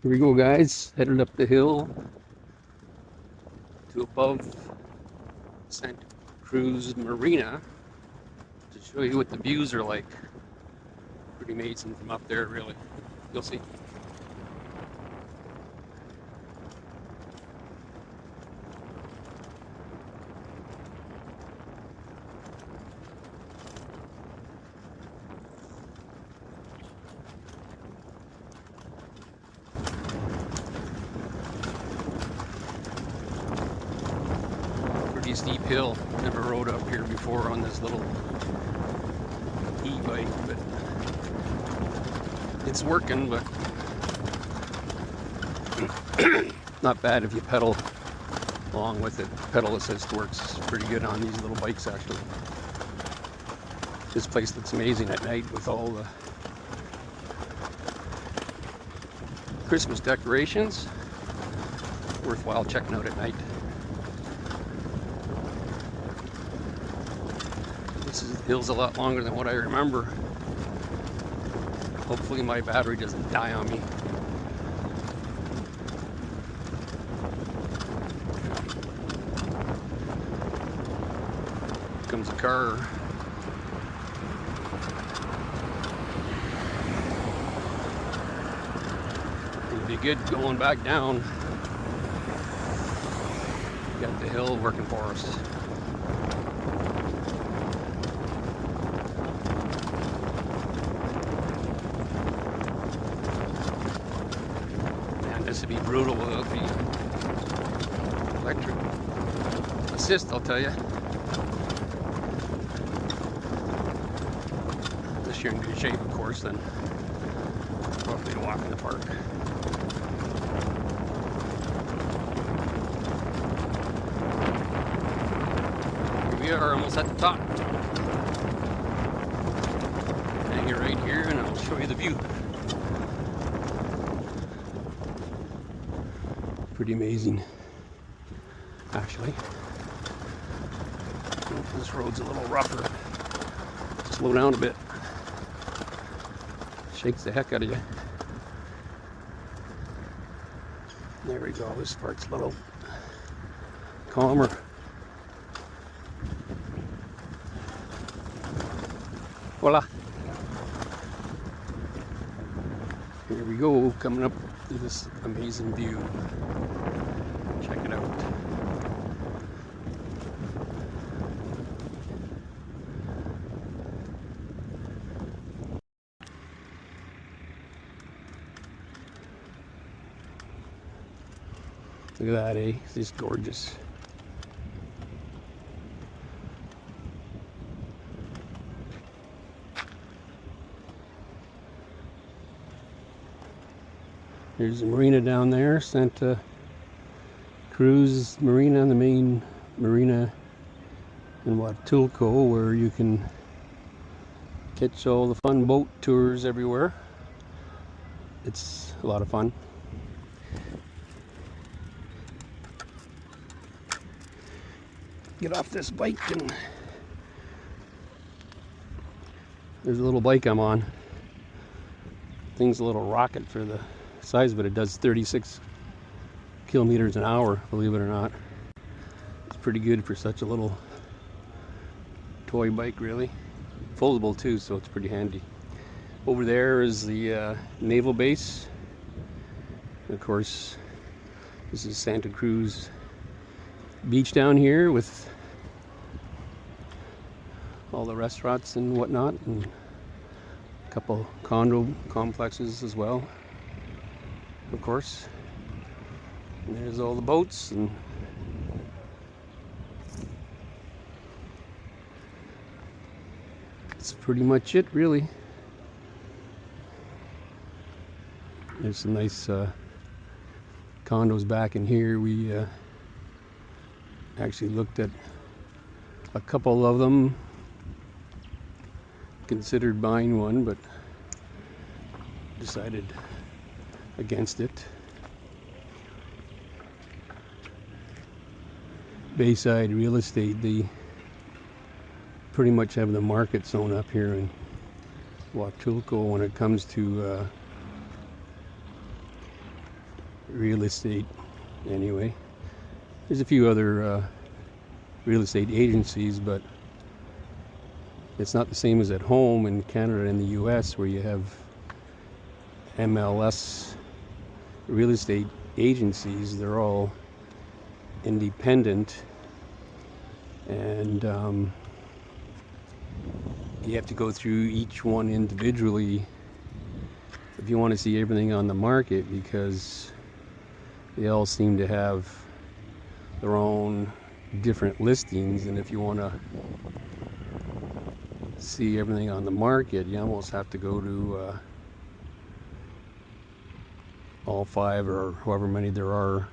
Here we go, guys. Headed up the hill to above Santa Cruz Marina to show you what the views are like. Pretty amazing from up there, really. You'll see. Pretty steep hill. Never rode up here before on this little e-bike, but it's working, but not bad if you pedal along with it. Pedal assist works pretty good on these little bikes, actually. This place looks amazing at night with all the Christmas decorations. Worthwhile checking out at night. This hill's a lot longer than what I remember. Hopefully my battery doesn't die on me. Here comes a car. It'll be good going back down. Got the hill working for us. This would be brutal without the electric assist, I'll tell you. Unless you're in good shape, of course, then probably a walk in the park. Here we are, almost at the top. Hang it right here and I'll show you the view. Pretty amazing, actually. This road's a little rougher. Slow down a bit. Shakes the heck out of you. There we go. This part's a little calmer. Voila. Here we go, coming up to this amazing view. Check it out. Look at that, eh? It's just gorgeous. There's the marina down there, Santa Cruz Marina, the main marina in Huatulco, where you can catch all the fun boat tours everywhere. It's a lot of fun. Get off this bike and there's a little bike I'm on. Thing's a little rocket for the size of it. It does 36 kilometers an hour, believe it or not. It's pretty good for such a little toy bike, really. Foldable too, so it's pretty handy. Over there is the naval base. And of course, this is Santa Cruz Beach down here with all the restaurants and whatnot, and a couple condo complexes as well, of course. And there's all the boats, and that's pretty much it, really. There's some nice condos back in here. We actually looked at a couple of them, considered buying one, but decided against it. Bayside real estate, they pretty much have the market zone up here in Huatulco when it comes to real estate anyway. There's a few other real estate agencies, but it's not the same as at home in Canada and the US, where you have MLS real estate agencies. They're all independent, and you have to go through each one individually if you want to see everything on the market, because they all seem to have their own different listings. And if you want to see everything on the market, you almost have to go to all 5 or however many there are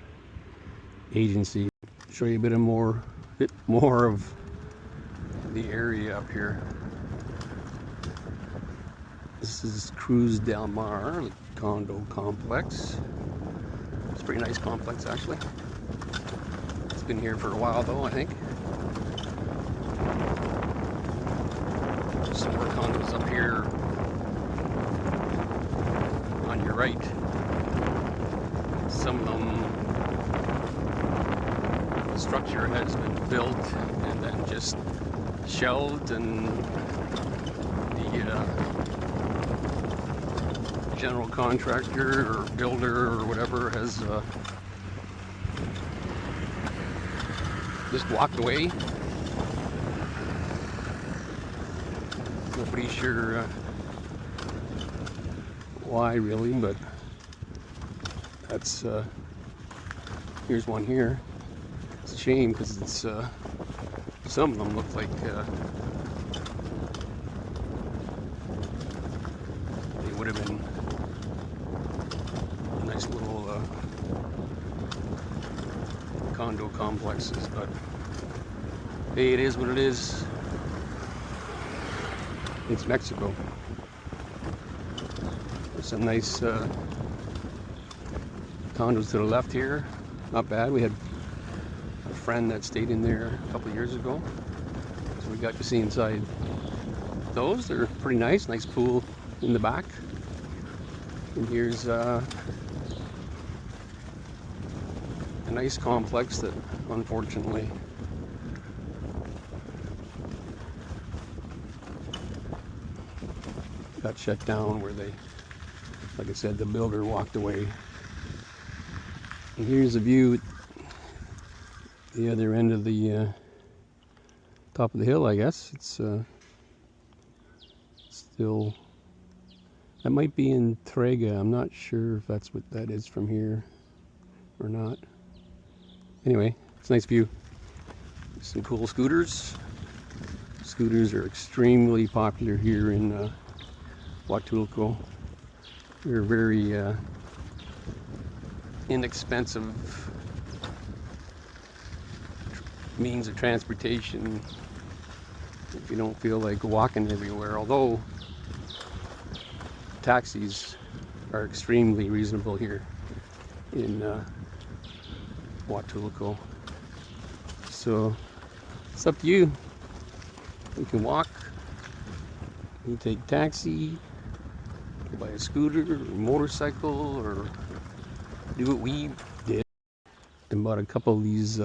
agencies. Show you a bit more of the area up here. This is Cruz del Mar condo complex. It's a pretty nice complex, actually. It's been here for a while though, I think. Some more condos up here on your right. Some of them, the structure has been built and then just shelved, and the general contractor or builder or whatever has just walked away. Nobody's sure why really, but that's here's one here. It's a shame because it's some of them look like they would have been nice little condo complexes, but hey, it is what it is. It's Mexico. There's some nice condos to the left here. Not bad. We had a friend that stayed in there a couple of years ago, so we got to see inside those. They're pretty nice. Nice pool in the back. And here's a nice complex that unfortunately got shut down, where they, like I said, the builder walked away. And here's a view at the other end of the top of the hill, I guess. It's still, that might be in Trega. I'm not sure if that's what that is from here or not. Anyway, it's a nice view. Some cool scooters. Scooters are extremely popular here in Huatulco. They're very inexpensive means of transportation if you don't feel like walking everywhere, although taxis are extremely reasonable here in Huatulco. So it's up to you. You can walk, you can take taxi, buy a scooter or a motorcycle, or do what we did and bought a couple of these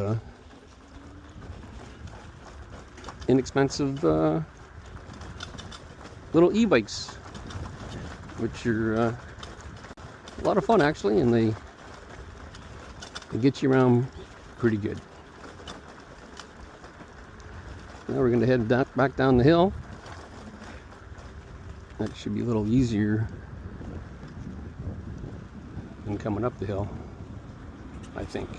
inexpensive little e-bikes, which are a lot of fun actually, and they get you around pretty good. Now we're going to head back down the hill. That should be a little easier than coming up the hill, I think.